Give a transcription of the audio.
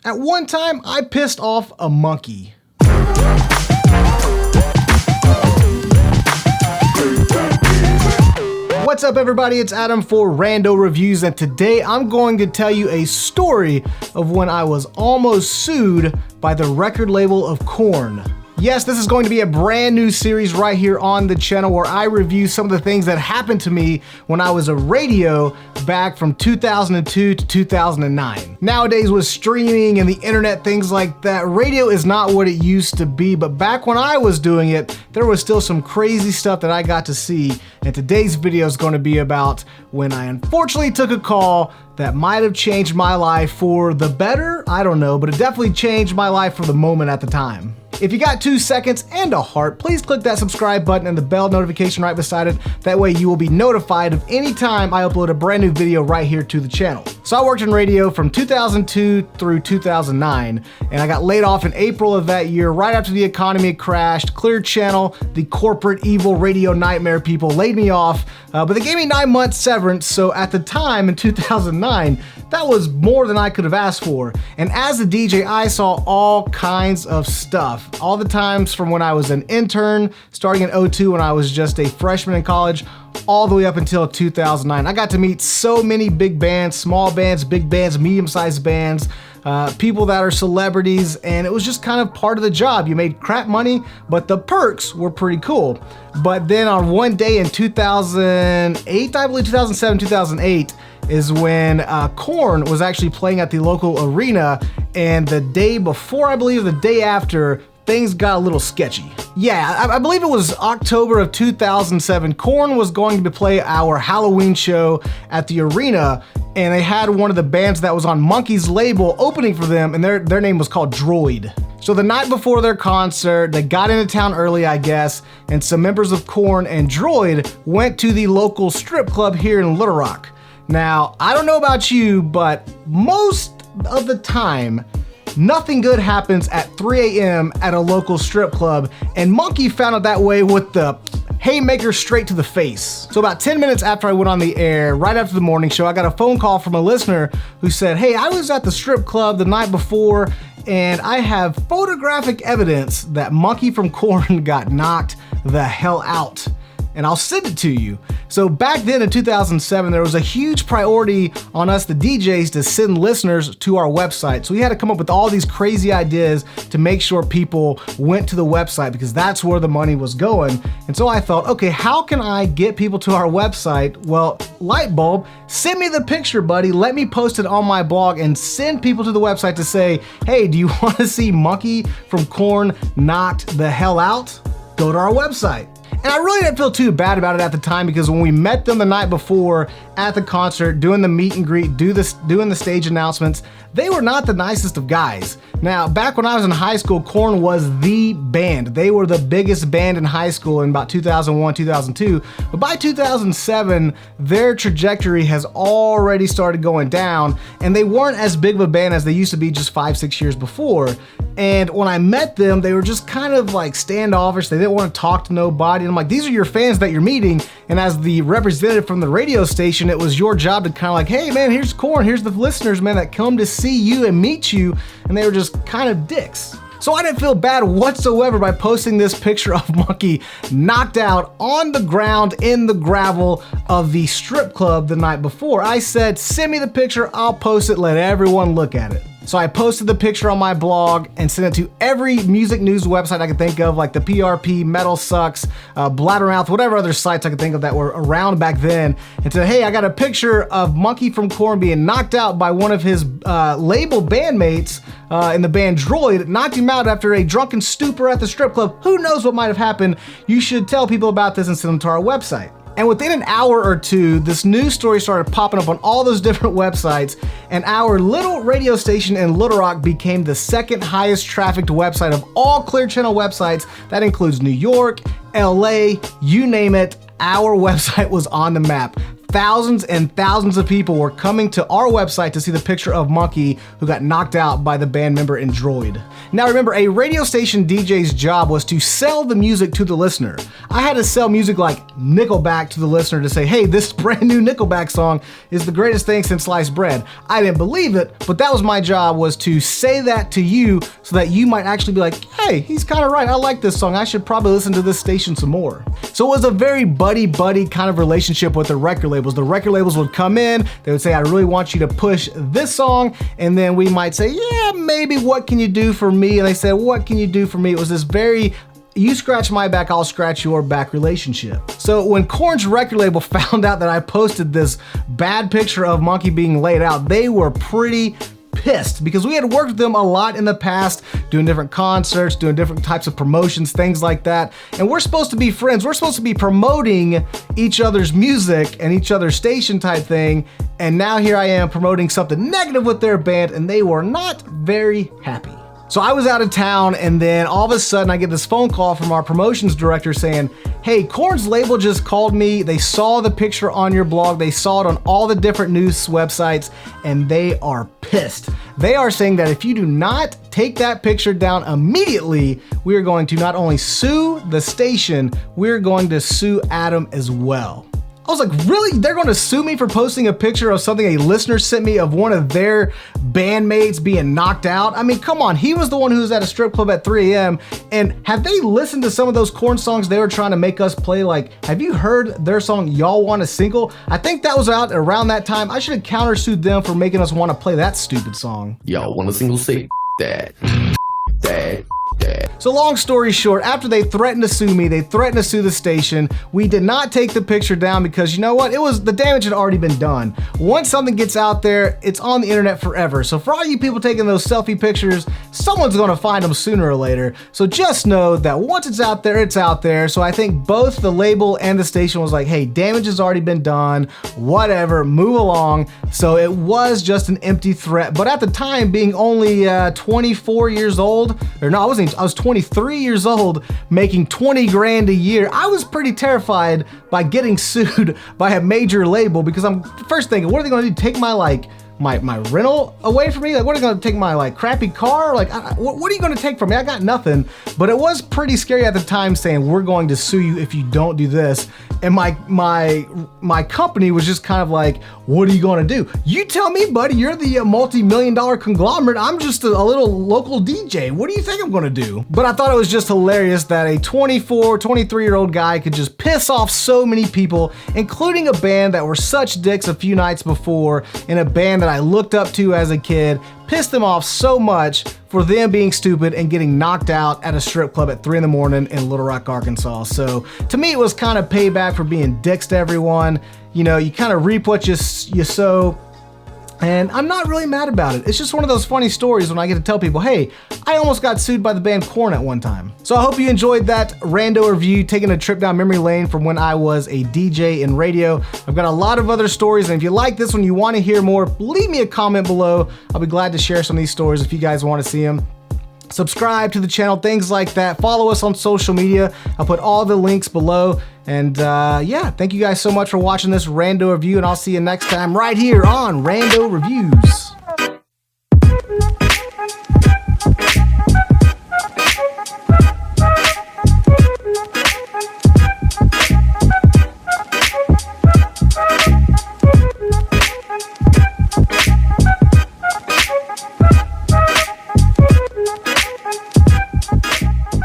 At one time, I pissed off a monkey. What's up everybody, it's Adam for Rando Reviews, and today I'm going to tell you a story of when I was almost sued by the record label of KoRn. Yes, this is going to be a brand new series right here on the channel where I review some of the things that happened to me when I was a radio back from 2002 to 2009. Nowadays with streaming and the internet, things like that, radio is not what it used to be, but back when I was doing it, there was still some crazy stuff that I got to see, and today's video is going to be about when I unfortunately took a call that might have changed my life for the better, I don't know, but it definitely changed my life for the moment at the time. If you got 2 seconds and a heart, please click that subscribe button and the bell notification right beside it. That way you will be notified of any time I upload a brand new video right here to the channel. So I worked in radio from 2002 through 2009, and I got laid off in April of that year, right after the economy crashed. Clear Channel, the corporate evil radio nightmare people, laid me off, but they gave me 9 months severance, so at the time in 2009, that was more than I could have asked for. And as a DJ, I saw all kinds of stuff. All the times from when I was an intern, starting in 2002 when I was just a freshman in college, all the way up until 2009. I got to meet so many big bands, small bands, big bands, medium-sized bands, people that are celebrities, and it was just kind of part of the job. You made crap money, but the perks were pretty cool. But then on one day in 2008, I believe 2007, 2008, is when KoRn was actually playing at the local arena, and the day before, I believe the day after, things got a little sketchy. Yeah, I believe it was October of 2007, KoRn was going to play our Halloween show at the arena, and they had one of the bands that was on Monkey's label opening for them, and their name was called Droid. So the night before their concert, they got into town early, I guess, and some members of KoRn and Droid went to the local strip club here in Little Rock. Now, I don't know about you, but most of the time, nothing good happens at 3 a.m. at a local strip club, and Monkey found out that way with the haymaker straight to the face. So about 10 minutes after I went on the air, right after the morning show, I got a phone call from a listener who said, "Hey, I was at the strip club the night before, and I have photographic evidence that Monkey from KoRn got knocked the hell out, and I'll send it to you." So back then in 2007, there was a huge priority on us, the DJs, to send listeners to our website. So we had to come up with all these crazy ideas to make sure people went to the website because that's where the money was going. And so I thought, okay, how can I get people to our website? Well, light bulb, send me the picture, buddy. Let me post it on my blog and send people to the website to say, hey, do you want to see Monkey from KoRn knocked the hell out? Go to our website. And I really didn't feel too bad about it at the time because when we met them the night before at the concert, doing the meet and greet, doing the stage announcements, they were not the nicest of guys. Now, back when I was in high school, KoRn was the band. They were the biggest band in high school in about 2001, 2002. But by 2007, their trajectory has already started going down, and they weren't as big of a band as they used to be just 5-6 years before. And when I met them, they were just kind of like standoffish. They didn't want to talk to nobody. And I'm like, these are your fans that you're meeting. And as the representative from the radio station, it was your job to kind of like, hey man, here's KoRn, here's the listeners, man, that come to see you and meet you. And they were just kind of dicks. So I didn't feel bad whatsoever by posting this picture of Monkey knocked out on the ground in the gravel of the strip club the night before. I said, send me the picture, I'll post it, let everyone look at it. So I posted the picture on my blog and sent it to every music news website I could think of, like the PRP, Metal Sucks, Blabbermouth, whatever other sites I could think of that were around back then, and said, hey, I got a picture of Monkey from KoRn being knocked out by one of his label bandmates in the band Droid. Knocked him out after a drunken stupor at the strip club. Who knows what might have happened? You should tell people about this and send them to our website. And within an hour or two, this news story started popping up on all those different websites, and our little radio station in Little Rock became the second highest trafficked website of all Clear Channel websites. That includes New York, LA, you name it. Our website was on the map. thousands and thousands of people were coming to our website to see the picture of Monkey who got knocked out by the band member in Droid. Now remember, a radio station DJ's job was to sell the music to the listener. I had to sell music like Nickelback to the listener to say, hey, this brand new Nickelback song is the greatest thing since sliced bread. I didn't believe it, but that was my job, was to say that to you so that you might actually be like, hey, he's kind of right. I like this song. I should probably listen to this station some more. So it was a very buddy-buddy kind of relationship with the record labels. The record labels would come in, they would say, I really want you to push this song, and then we might say, yeah, maybe what can you do for me? And they said, what can you do for me? It was this very, you scratch my back, I'll scratch your back relationship. So when KoRn's record label found out that I posted this bad picture of Monkey being laid out, they were pretty pissed, because we had worked with them a lot in the past, doing different concerts, doing different types of promotions, things like that. And we're supposed to be friends. We're supposed to be promoting each other's music and each other's station type thing. And now here I am promoting something negative with their band, and they were not very happy. So I was out of town, and then all of a sudden I get this phone call from our promotions director saying, hey, KoRn's label just called me. They saw the picture on your blog. They saw it on all the different news websites, and they are pissed. They are saying that if you do not take that picture down immediately, we are going to not only sue the station, we're going to sue Adam as well. I was like, really? They're gonna sue me for posting a picture of something a listener sent me of one of their bandmates being knocked out? I mean, come on, he was the one who was at a strip club at 3 a.m. And have they listened to some of those KoRn songs they were trying to make us play? Like, have you heard their song, Y'all Want a Single? I think that was out around that time. I should have countersued them for making us want to play that stupid song. Y'all want a single, say that. So long story short, after they threatened to sue me, they threatened to sue the station. We did not take the picture down because, you know what, the damage had already been done. Once something gets out there, it's on the internet forever. So for all you people taking those selfie pictures, someone's gonna find them sooner or later. So just know that once it's out there, it's out there. So I think both the label and the station was like, hey, damage has already been done, whatever, move along. So it was just an empty threat. But at the time, being only 24 years old, or no, I was 23 years old, making 20 grand a year. I was pretty terrified by getting sued by a major label, because I'm first thinking, what are they gonna do? Take my rental away from me? Like, what are they gonna take, my crappy car? Like, what are you gonna take from me? I got nothing. But it was pretty scary at the time, saying we're going to sue you if you don't do this. And my company was just kind of like, what are you gonna do? You tell me, buddy, you're the multi-million-dollar conglomerate. I'm just a little local DJ. What do you think I'm gonna do? But I thought it was just hilarious that a 24, 23-year-old guy could just piss off so many people, including a band that were such dicks a few nights before, and a band that I looked up to as a kid, pissed them off so much for them being stupid and getting knocked out at a strip club at 3 in the morning in Little Rock, Arkansas. So to me, it was kind of payback for being dicks to everyone. You know, you kind of reap what you sow. And I'm not really mad about it. It's just one of those funny stories when I get to tell people, hey, I almost got sued by the band KoRn at one time. So I hope you enjoyed that Rando review, taking a trip down memory lane from when I was a DJ in radio. I've got a lot of other stories, and if you like this one, you want to hear more, leave me a comment below. I'll be glad to share some of these stories if you guys want to see them. Subscribe to the channel, things like that. Follow us on social media. I'll put all the links below. And yeah, thank you guys so much for watching this Rando review, and I'll see you next time right here on Rando Reviews.